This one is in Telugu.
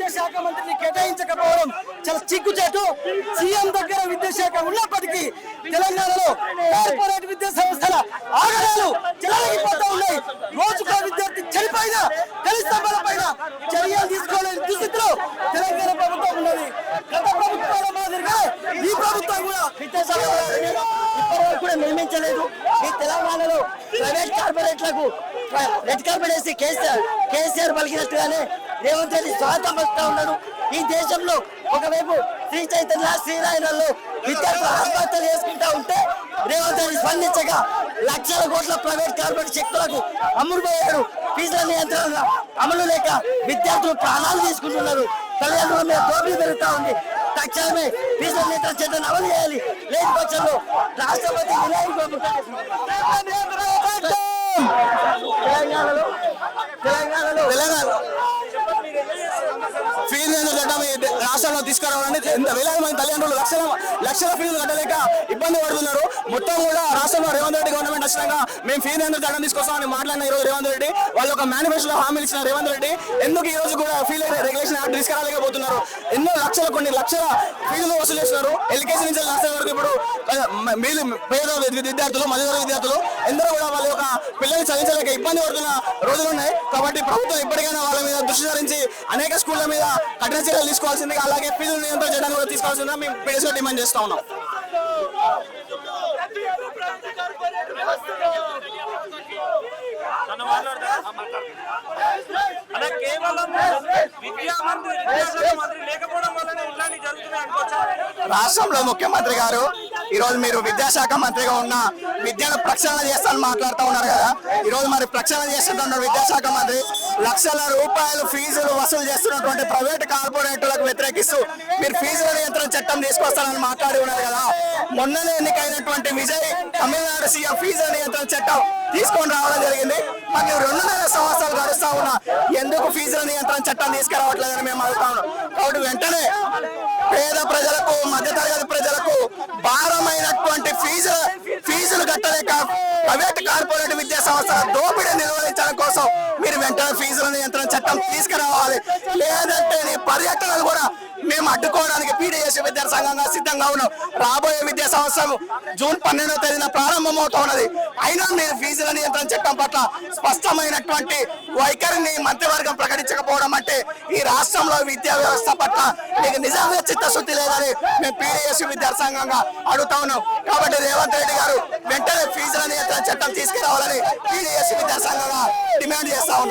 విద్యాశాఖ మంత్రిని కేటాయించకపోవడం చాలా చిక్కుచేటు. సీఎం దగ్గర విద్యాశాఖ ఉన్నప్పటికీ తెలంగాణలో కార్పొరేట్ విద్యా సంస్థల ఆగడాలు చెలగిపోతూ ఉన్నాయి. రోజుకో విద్యార్థి చనిపోయినా కనీస పైన చర్యలు తీసుకోలేని దుస్థితిలో తెలంగాణ ప్రభుత్వం ఉన్నది. గత ప్రభుత్వాల మాదిరిగా ఈ ప్రభుత్వం కూడా విద్యాశాఖ ఇప్పటివరకు కూడా నిర్మించలేదు. ఈ తెలంగాణలో ప్రైవేట్ కార్పొరేట్లకు రెడ్ కార్పెట్ వేసి కేసీఆర్ పలికినట్టుగానే రేవంత్ రెడ్డి స్వాగతం పలుకుతా ఉన్నాడు. ఈ దేశంలో ఒకవైపు శ్రీ చైతన్య శ్రీరాయణంలో విద్యార్థులు ఆత్మహత్యలు చేసుకుంటా ఉంటే రేవంత్ రెడ్డి స్పందించగా లక్షల కోట్ల ప్రైవేట్ కార్పొరేట్ శక్తులకు అమ్ముడుపోయాడు. ఫీజుల నియంత్రణ అమలు లేక విద్యార్థులు ప్రాణాలు తీసుకుంటున్నారు. తల్లిదండ్రుల మీద దోపిడీ పెరుగుతా ఉంది. తక్షణమే ఫీజుల నియంత్రణ చట్టాన్ని అమలు చేయాలి. లేని పక్షంలో రాష్ట్రపతి ఫీజు చట్టం రాష్ట్రంలో తీసుకురావాలని వేలాది మంది తల్లిదండ్రులు లక్షల ఫీజులు కట్టలేక ఇబ్బంది పడుతున్నారు. మొత్తం కూడా రాష్ట్రంలో రేవంత్ రెడ్డి గవర్నమెంట్ వచ్చినాక మేము ఫీజు చట్టం తీసుకొస్తామని మాట్లాడిన ఈ రోజు రేవంత్ రెడ్డి వాళ్ళు ఒక మేనిఫెస్టోలో హామీలు ఇచ్చిన రేవంత్ రెడ్డి ఎందుకు ఈ రోజు కూడా ఫీజు రెగ్యులేషన్ యాక్ట్ తీసుకురాలేకపోతున్నారు? ఎన్నో కొన్ని లక్షల ఫీజులు వసూలు చేస్తున్నారు. ఎల్కేజీ నుంచి నర్సరీ వరకు ఇప్పుడు పేద విద్యార్థులు మధ్యతరగతి విద్యార్థులు ఎందరో కూడా వాళ్ళ యొక్క పిల్లల్ని చదివించలేక ఇబ్బంది పడుతున్న రోజులు ఉన్నాయి. కాబట్టి ప్రభుత్వం ఇప్పటికైనా వాళ్ళ మీద దృష్టి సారించి అనేక స్కూళ్ల మీద కఠిన చర్యలు తీసుకోవాల్సిందిగా అలాగే ఫీజులు నియంత్రణ చేయడానికి కూడా తీసుకోవాల్సిందిగా మేము పీడీఎస్గా డిమాండ్ చేస్తా ఉన్నాం. రాష్ట్రంలో ముఖ్యమంత్రి గారు ఈ రోజు మీరు విద్యాశాఖ మంత్రిగా ఉన్న విద్యను ప్రక్షాళన చేస్తానని మాట్లాడుతూ ఉన్నారు కదా. ఈ రోజు మరి ప్రక్షాళన చేస్తున్నారు విద్యాశాఖ మంత్రి. లక్షల రూపాయలు ఫీజులు వసూలు చేస్తున్నటువంటి ప్రైవేట్ కార్పొరేట్లకు వ్యతిరేకిస్తూ మీరు ఫీజుల నియంత్రణ చట్టం తీసుకొస్తానని మాట్లాడి ఉన్నారు కదా. మొన్ననే ఎన్నికైనటువంటి విజయ్ తమిళనాడు సీఎం ఫీజుల నియంత్రణ చట్టం తీసుకొని రావడం జరిగింది. మరి 2.5 సంవత్సరాలు గడుస్తా ఉన్నా ఎందుకు ఫీజుల నియంత్రణ చట్టం తీసుకురావట్లేదని మేము అడుగుతా ఉన్నాం. కాబట్టి వెంటనే పేద ప్రజలకు మధ్యతరగతి ప్రజలకు భారమైనటువంటి ఫీజులు కట్టలేక ప్రైవేట్ కార్పొరేట్ విద్యా సంస్థల దోపిడీ నిర్వహించడం కోసం మీరు వెంటనే ఫీజుల నియంత్రణ చట్టం తీసుకురావాలి. లేదంటే నీ పర్యటనలు కూడా మేము అడ్డుకోవడానికి పీడీఎస్ విద్యార్థి సంఘంగా సిద్ధంగా ఉన్నాం. రాబోయే విద్యా సంవత్సరం జూన్ 12వ తేదీన ప్రారంభమవుతా ఉన్నది. అయినా మీరు ఫీజుల నియంత్రణ చట్టం పట్ల స్పష్టమైనటువంటి వైఖరిని మంత్రివర్గం ప్రకటించకపోవడం అంటే ఈ రాష్ట్రంలో విద్యా వ్యవస్థ పట్ల మీకు నిజంగా చిత్తశుద్ధి లేదని మేము పీడీఎస్ విద్యార్థి సంఘంగా అడుగుతా ఉన్నాం. కాబట్టి రేవంత్ రెడ్డి గారు వెంటనే ఫీజుల నియంత్రణ చట్టం తీసుకురావాలని పీడీఎస్ విద్యార్థి సంఘంగా డిమాండ్ చేస్తా ఉన్నాం.